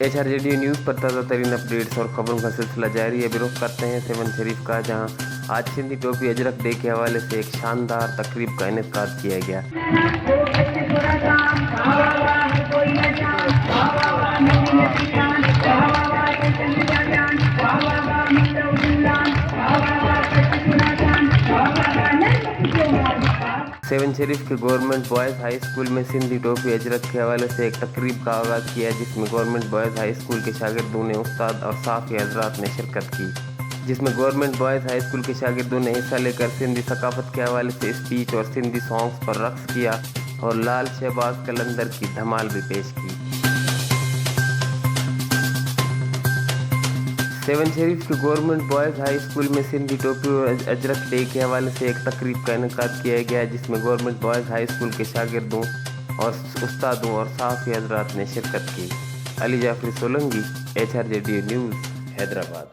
HRJD news پر تازہ ترین updates اور خبروں کا سلسلہ جاری ہے۔ رخ کرتے ہیں 7 شریف کا، جہاں آج سندھی ٹوپی اجرک ڈے کے حوالے سے ایک شاندار تقریب کا انعقاد کیا گیا۔ سیون شریف کے گورنمنٹ بوائز ہائی اسکول میں سندھی ٹوپی اجرک کے حوالے سے ایک تقریب کا آغاز کیا، جس میں گورنمنٹ بوائز ہائی اسکول کے شاگردوں نے، استاد اور صحافی حضرات نے شرکت کی، جس میں گورنمنٹ بوائز ہائی اسکول کے شاگردوں نے حصہ لے کر سندھی ثقافت کے حوالے سے اسپیچ اور سندھی سانگز پر رقص کیا اور لال شہباز قلندر کی دھمال بھی پیش کی۔ سیون شریف کے گورنمنٹ بوائز ہائی اسکول میں سندھی ٹوپی اور اجرک ڈے کے حوالے سے ایک تقریب کا انعقاد کیا گیا، جس میں گورنمنٹ بوائز ہائی اسکول کے شاگردوں اور استادوں اور صحافی حضرات نے شرکت کی۔ علی جعفری سولنگی، HRJD نیوز، حیدرآباد۔